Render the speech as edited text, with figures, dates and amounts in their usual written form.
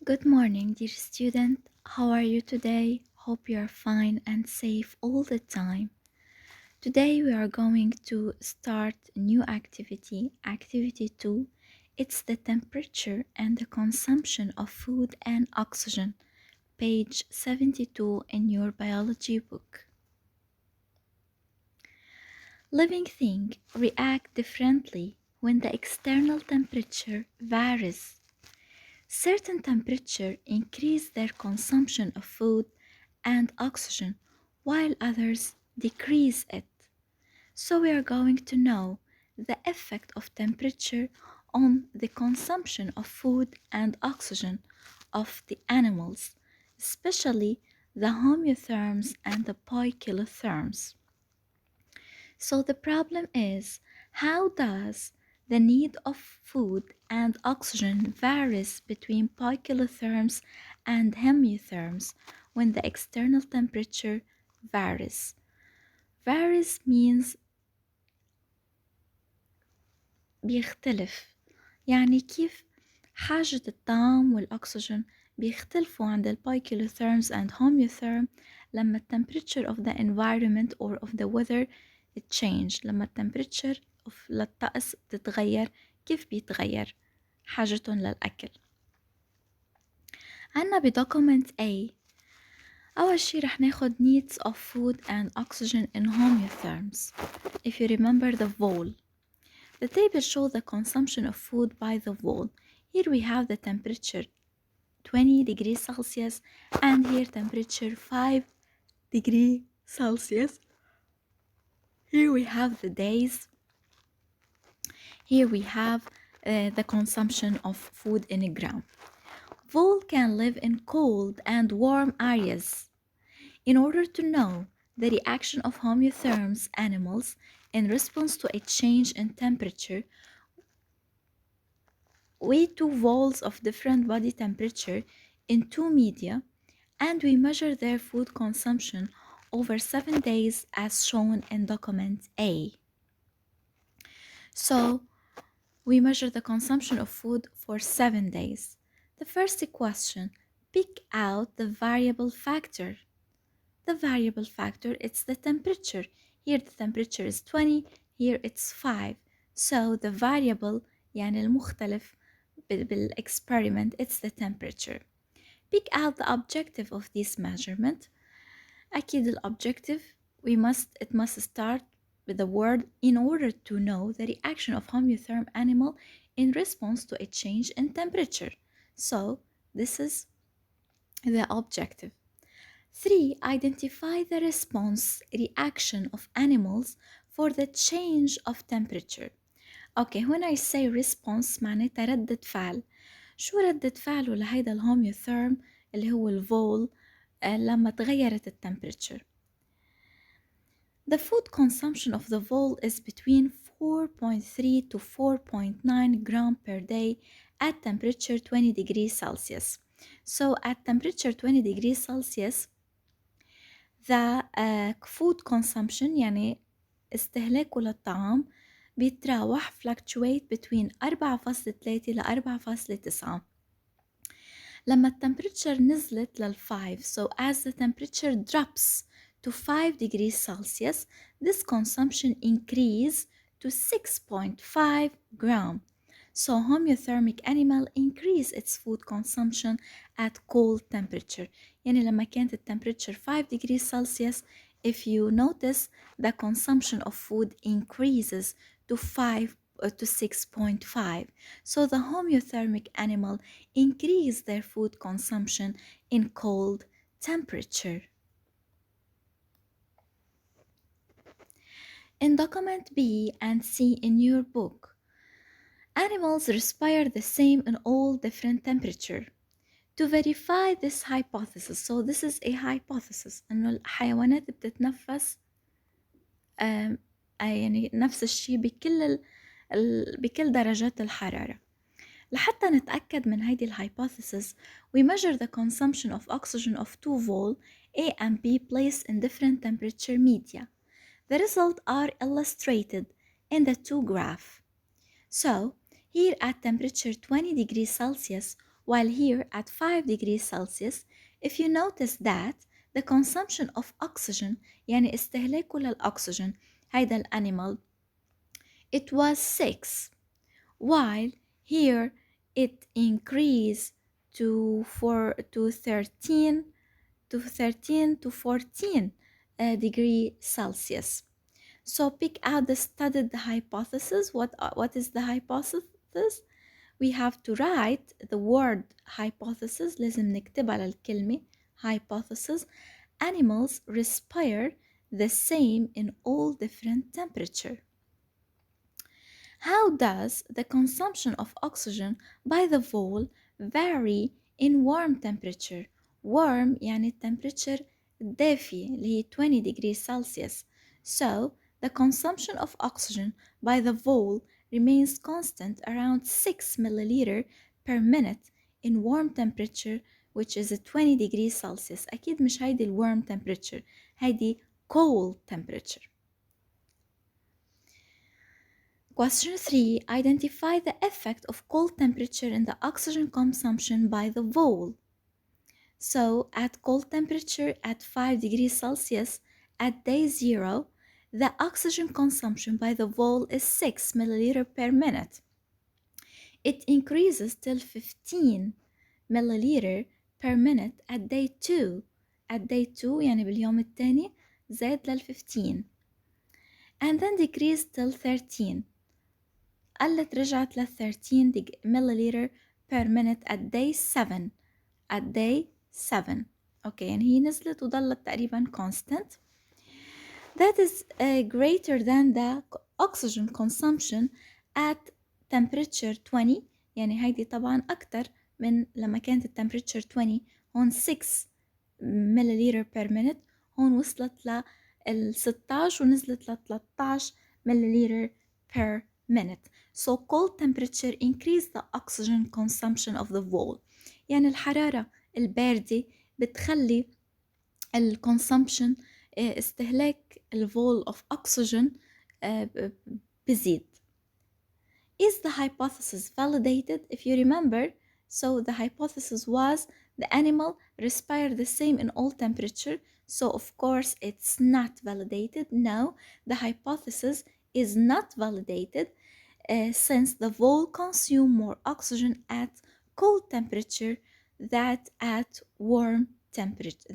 Good morning, dear student. How are you today? Hope you are fine and safe all the time. Today we are going to start a new activity, activity 2. It's the temperature and the consumption of food and oxygen, page 72 in your biology book. Living things react differently when the external temperature varies. Certain temperature increase their consumption of food and oxygen, while others decrease it. So we are going to know the effect of temperature on the consumption of food and oxygen of the animals, especially the homitherms and the poikilotherms. So the problem is, how does the need of food and oxygen varies between poikilotherms and hemiotherms when the external temperature varies? Varies means بيختلف، يعني كيف حاجة الطعام والأكسجين بيختلفوا عند البايكيلوثيرمز and homeotherm لما temperature of the environment or of the weather change. لما temperature للطقس تتغير، كيف بيتغير حاجتهم للأكل. عنا document A أول شي رح ناخد needs of food and oxygen in homeotherms. If you remember the wall, the table shows the consumption of food by the wall. Here we have the temperature 20 degrees Celsius and here temperature 5 degrees Celsius. Here we have the days. Here we have the consumption of food in a gram. Vole can live in cold and warm areas. In order to know the reaction of homeotherms animals in response to a change in temperature, we two voles of different body temperature in two media and we measure their food consumption over 7 days as shown in document A. So we measure the consumption of food for 7 days. The first question, pick out the variable factor. The variable factor, it's the temperature. Here the temperature is 20, here it's 5. So the variable يعني المختلف بالexperiment, it's the temperature. Pick out the objective of this measurement. أكيد الobjective it must start with the word in order to know the reaction of homeotherm animal in response to a change in temperature. So this is the objective. 3. Identify the response reaction of animals for the change of temperature. Okay, when I say response معناتها ردة فعل. شو ردة فعله لهيدا الهوميوثيرم اللي هو الفول لما تغيرت التمبريتشر. The food consumption of the vole is between 4.3 to 4.9 gram per day at temperature 20 degrees Celsius. So at temperature 20 degrees Celsius, the food consumption يعني استهلاكه للطعام بيتراوح fluctuate between 4.3 ل 4.9. لما التمبريتشر نزلت لل 5, so as the temperature drops to 5 degrees Celsius, this consumption increase to 6.5 gram. So homeothermic animal increase its food consumption at cold temperature. يعني لما كانت temperature 5 degrees Celsius, if you notice, the consumption of food increases to 6.5. So the homeothermic animal increase their food consumption in cold temperature. In document B and C in your book, animals respire the same in all different temperature. To verify this hypothesis, so this is a hypothesis إنه الحيوانات بتتنفس يعني نفس الشيء بكل درجات الحرارة. لحتى نتأكد من هيدي الهايبوثيسيس, we measure the consumption of oxygen of two vole A and B placed in different temperature media. The results are illustrated in the two graphs. So, here at temperature 20 degrees Celsius, while here at 5 degrees Celsius, if you notice that the consumption of oxygen يعني استهلاكه للأكسجين هيدا الأنيمال it was 6 while here it increased to 13 to 14 degree Celsius. So pick out the studied hypothesis. What is the hypothesis? We have to write the word hypothesis. لازم نكتبها للكلمة hypothesis. Animals respire the same in all different temperature. How does the consumption of oxygen by the vole vary in warm temperature? Warm يعني temperature دافية اللي هي 20 degrees Celsius. So the consumption of oxygen by the vole remains constant around 6 milliliter per minute in warm temperature which is 20 degrees Celsius. أكيد مش هيدي warm temperature هيدي cold temperature. Question 3. Identify the effect of cold temperature in the oxygen consumption by the vole. So, at cold temperature at 5 degrees Celsius at day 0, the oxygen consumption by the vole is 6 milliliter per minute. It increases till 15 milliliter per minute at day 2. At day 2 يعني باليوم الثاني زاد لل 15 and then decreased till 13. قلت رجعت ل 13 milliliter per minute at day 7 at day 7 اوكي يعني هي نزلت وضلت تقريبا constant. That is greater than the oxygen consumption at temperature 20 يعني هيدي طبعا أكتر من لما كانت temperature 20 هون 6 milliliter per minute هون وصلت ل 16 ونزلت ل 13 milliliter per minute. So cold temperature increase the oxygen consumption of the vole. يعني الحرارة الباردة بتخلي consumption استهلاك الفول of oxygen بزيد. Is the hypothesis validated? If you remember, so the hypothesis was the animal respire the same in all temperature. So of course it's not validated. No, the hypothesis is not validated since the vole consume more oxygen at cold temperature than at warm temperature.